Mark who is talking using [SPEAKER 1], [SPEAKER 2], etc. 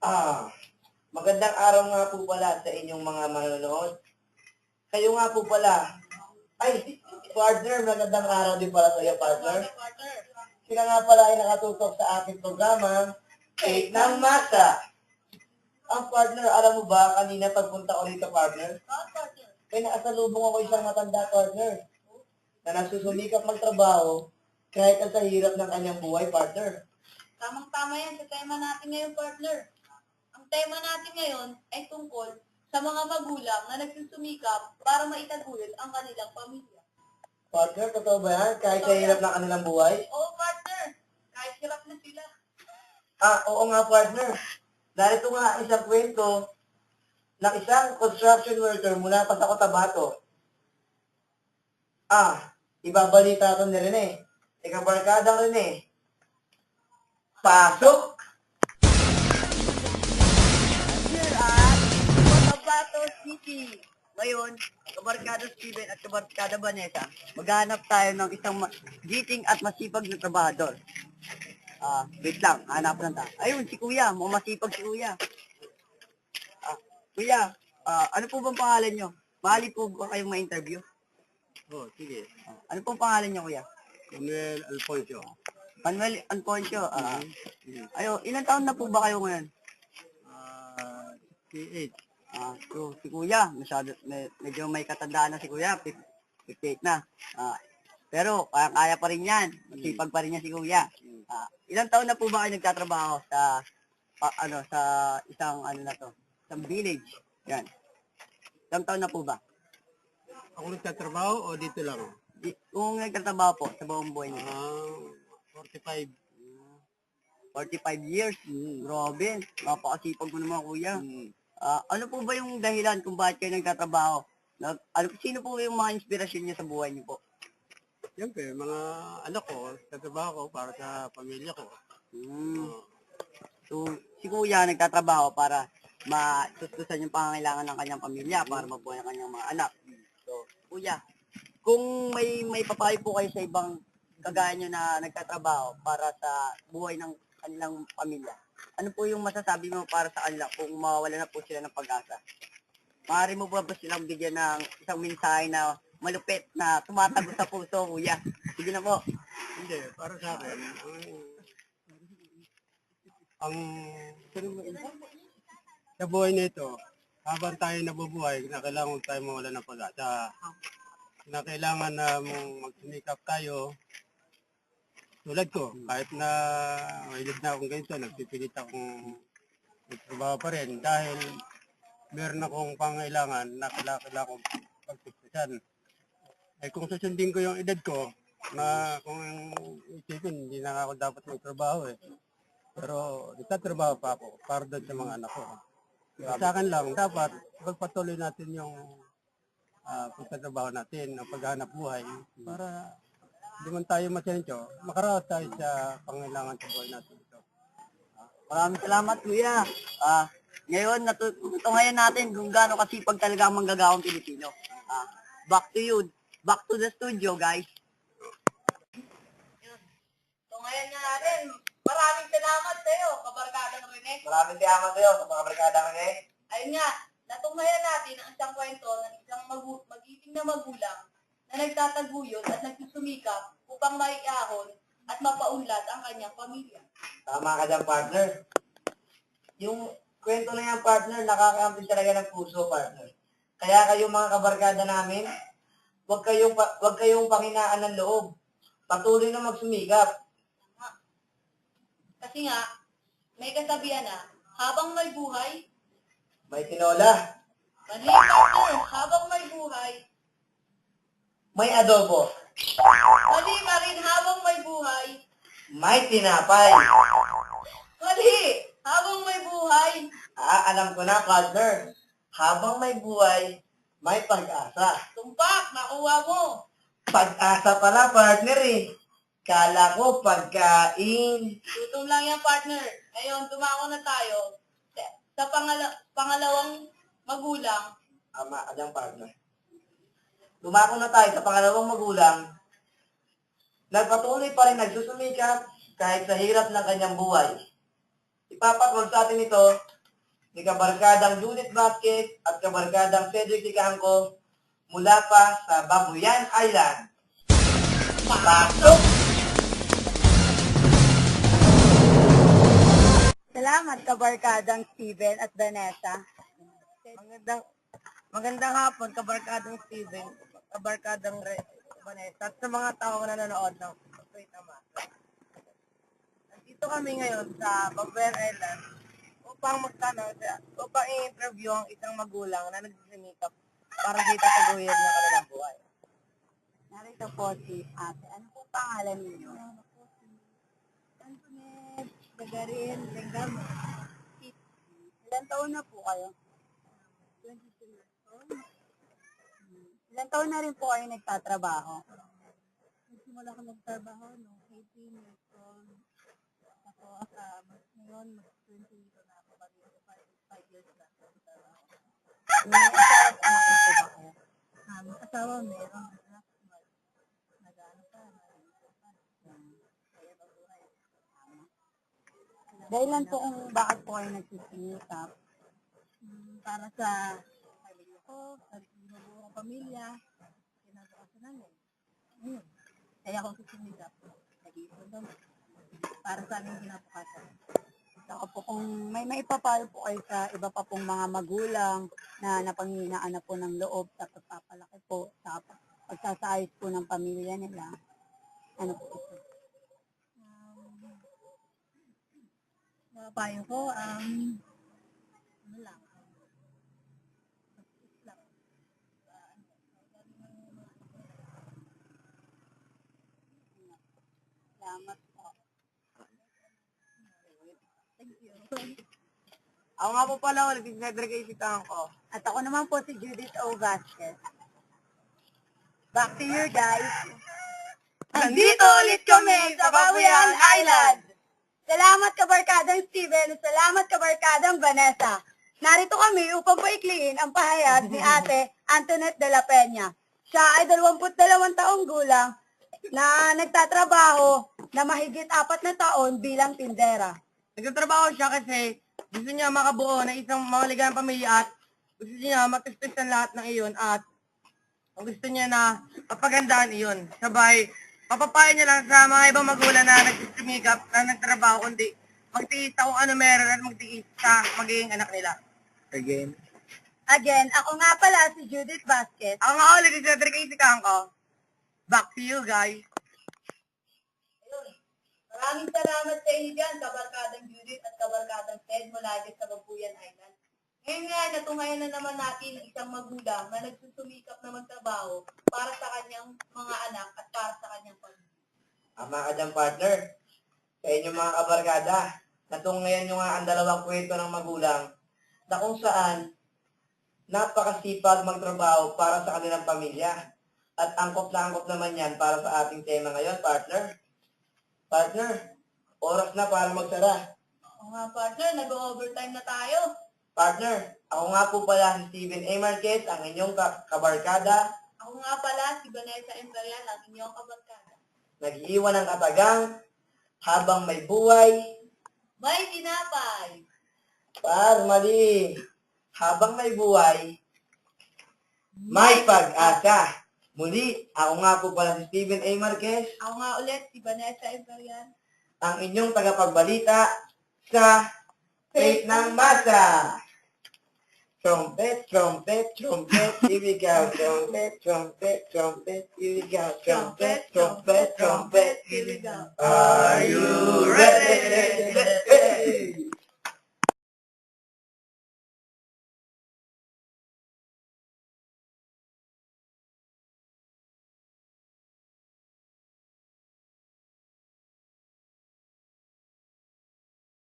[SPEAKER 1] Ah, magandang araw nga po pala sa inyong mga manonood. Kayo nga po pala. Ay, partner, magandang araw din pala sa iyo, partner. Sila nga pala ay nakatutok sa ating programa, Cake ng Masa. Ang partner, alam mo ba, kanina pagpunta ko rito, partner, may nakasalubong ako isang matanda, partner, na nagsusumikap magtrabaho kahit ang sa hirap ng kanyang buhay, partner.
[SPEAKER 2] Tamang-tama yan sa tema natin ngayon, partner. Ang tema natin ngayon ay tungkol sa mga magulang na nagsusumikap para maitaguyod ang kanilang pamilya.
[SPEAKER 1] Partner, totoo ba yan? Kahit sa hirap ng kanilang buhay?
[SPEAKER 2] Oo, partner. Kahit hirap na sila.
[SPEAKER 1] Oo nga, partner. Narito nga isang kwento ng isang construction worker mula pa sa Cotabato. Ibabalita ito ni Rene. Ikabarkadang Rene. Pasok!
[SPEAKER 2] Here at Cotabato City. Ngayon, kabarkada Steven at kabarkada Vanessa, maghanap tayo ng isang giting at masipag na trabahador. Wait lang, hanap lang tayo. Ayun, si Kuya, masipag si Kuya. Kuya, ano po bang pangalan nyo? Mahali po ba kayong ma-interview?
[SPEAKER 3] Sige.
[SPEAKER 2] Ano pong pangalan nyo, Kuya?
[SPEAKER 3] Manuel Alfonso.
[SPEAKER 2] Manuel Anconcio. Ilang taon na po ba kayo ngayon?
[SPEAKER 3] 58.
[SPEAKER 2] So, si Kuya, medyo may katandaan na si Kuya, 58 na. Pero kaya pa rin yan. Masipag pa rin yan si Kuya. Ilang taon na po ba kayo nagtatrabaho sa sa isang isang village? Yan. Ilang taon na po ba?
[SPEAKER 3] Ako nagtatrabaho o dito lang?
[SPEAKER 2] Kung nagtatrabaho po sa buong buhay niyo.
[SPEAKER 3] 45.
[SPEAKER 2] 45 years. Grabe. Napakasipag mo naman, Kuya. Ano po ba yung dahilan kung bakit kayo nagtatrabaho? Sino po yung mga inspirasyon niyo sa buhay niyo po?
[SPEAKER 3] Siyempre, mga anak ko, nagtatrabaho ko para sa pamilya ko.
[SPEAKER 2] So, si Kuya nagtatrabaho para matustusan yung pangangailangan ng kanyang pamilya para mabuhay ang kanyang mga anak. So, Kuya, kung may papayo po kayo sa ibang kagaya nyo na nagtatrabaho para sa buhay ng kanilang pamilya, ano po yung masasabi mo para sa kanila kung mawawala na po sila ng pag-asa? Maaari mo ba silang bigyan ng isang mensahe na malupit na tumatago sa puso, Kuya? Sige na po.
[SPEAKER 3] Hindi, para sa akin, ang sa buhay nito, habang tayo nabubuhay, kailangan tayo mawala ng pag-asa. Kailangan na magsumikap tayo. Tulad ko, kahit na may edad na akong ganito, nagpipilit akong magtrabaho pa rin dahil meron akong pangailangan na kailangan kong pagpipitan. Kung susundin ko yung edad ko, na kung isipin, hindi na ako dapat magtrabaho Pero nagtatrabaho pa ako para doon sa mga anak ko. Sa akin lang, dapat pagpatuloy natin yung pagtatrabaho natin, ang paghanap buhay, para hindi man tayo masensyo, makaraos tayo sa pangailangan sa buhay natin.
[SPEAKER 2] Maraming salamat, Kuya. Ngayon, natutungayan natin kung gaano kasipag talaga ang manggagawang Pilipino. Back to you. Back to the studio, guys. Tungayan nga natin. Maraming salamat sa iyo, kabarkadang Rene.
[SPEAKER 1] Maraming salamat sa iyo sa mga barkada Rene.
[SPEAKER 2] Ayun nga, natungayan natin ang isang kwento ng isang magiting na magulang na nagtataguyod at nagsusumikap upang maiahon at mapaunlad ang kanyang pamilya.
[SPEAKER 1] Tama ka dyan, partner. Yung kwento na yan, partner, nakakaamtin talaga ng puso, partner. Kaya kayo mga kabarkada namin, huwag kayong panghinaan ng loob. Patuloy na magsumikap.
[SPEAKER 2] Kasi nga, may kasabihan na, habang may buhay,
[SPEAKER 1] May tinola,
[SPEAKER 2] mali partner, habang may buhay,
[SPEAKER 1] may adobo,
[SPEAKER 2] mali pa rin, habang may buhay,
[SPEAKER 1] may tinapay.
[SPEAKER 2] mali, habang may buhay,
[SPEAKER 1] Alam ko na, partner. Habang may buhay, may pag-asa.
[SPEAKER 2] tumpak, nakuha mo.
[SPEAKER 1] Pag-asa pala, partner eh. Kala ko pagkain.
[SPEAKER 2] Gutom lang yan, partner. Ngayon, tumako na tayo sa pangalawang magulang.
[SPEAKER 1] Tama ka dyan, partner. Dumako na tayo sa pangalawang magulang. Nagpatuloy pa rin nagsusumikap kahit sa hirap ng kanyang buhay. Ipapatrol sa atin ito ni kabarkadang Judith Vasquez at kabarkadang Cedric Licangco mula pa sa Babuyan Island. Pasok!
[SPEAKER 2] Salamat, kabarkadang Steven at Vanessa. Magandang hapon, kabarkadang Steven, kabarkadang Vanessa, at sa mga taong nanonood ng Wait Naman. Nandito kami ngayon sa Babuyan Island upang i-interview ang isang magulang na nagsisimikap para sa itataguyod ng kanilang buhay. Narito po si ate. Ano po pangalan niyo? Antoinette Gagarin Lengamo. Ilan taon na po kayo? 22 years old. Ilan taon na rin po kayo nagtatrabaho? Nagsimula ko nagtrabaho noong 18 years old. Tapos ngayon mag-20 na ako. 5 years na nagtatrabaho. May asawa at anak po ba kayo? Asawa meron. Anak nag-ano pa. Kaya babuhay. Dahilan po kung bakit po kayo nagsisimikap para sa pamilya ko, sa binubuong pamilya, ginagawa sa namin. Kaya ako sisimikap, nag-iipon naman para sa aming kinabukasan. Saka po kung may maipapayo po kayo sa iba pa pong mga magulang na napanghinaan na po ng loob sa pagpapalaki po, sa pagsasaayos po ng pamilya nila, ano po ito? Papayo ko, ano lang, salamat po. Thank you. Ako nga po pala ulit, si Cedric Licangco. At ako naman po si Judith O. Vasquez. Back to you guys. Nandito ulit kami sa Babuyan Island. Salamat, kabarkadang Steven. Salamat, kabarkadang Vanessa. Narito kami upang paikliin ang pahayag ni Ate Antoinette de la Peña. Siya ay 22 taong gulang na nagtatrabaho na mahigit 4 na taon bilang tindera. Nagtatrabaho siya kasi gusto niya makabuo ng isang maligayang pamilya at gusto niya matustos ang lahat ng iyon at gusto niya na papagandaan iyon. Sabay, papapayo niya lang sa mga ibang magulang na nagsisimikap, na nagtrabaho, kundi magtiis sa kung ano meron at magtiis sa magiging anak nila. Again, ako nga pala si Judith Vasquez. Ako nga ulit si Cedric Licangco. Back to you guys. Maraming salamat sa inyo dyan, kabarkadang Judith at kabarkadang Ted mula dyan sa Babuyan Island. Ngayon nga, natungayan na naman natin ang isang magulang na nagsusumikap na magtrabaho para sa kanyang mga anak at para sa kanyang pamilya.
[SPEAKER 1] Tama ka dyan, partner. Sa inyong mga kabarkada, natungayan nyo nga ang dalawang kwento ng magulang na kung saan napakasipag magtrabaho para sa kanilang pamilya. At angkop na angkop naman yan para sa ating tema ngayon, partner. Partner, oras na para magsara.
[SPEAKER 2] Oo nga, partner, nag-overtime na tayo.
[SPEAKER 1] Partner, ako nga po pala si Steven A. Marquez, ang inyong kabarkada.
[SPEAKER 2] Ako nga pala si Vanessa Imperial, ang inyong kabarkada.
[SPEAKER 1] Nag-iiwan ng katagang habang may buhay.
[SPEAKER 2] May tinapay!
[SPEAKER 1] Mali. Habang may buhay, may pag-asa. Muli, ako nga po pala si Steven A. Marquez,
[SPEAKER 2] Ako nga ulit, si Vanessa Imperial.
[SPEAKER 1] ang inyong tagapagbalita sa Faith ng Masa. Trumpet, trumpet, trumpet, here we go. Trumpet, trumpet, trumpet, here we go. Trumpet, trumpet, trumpet, here we go. Are you ready?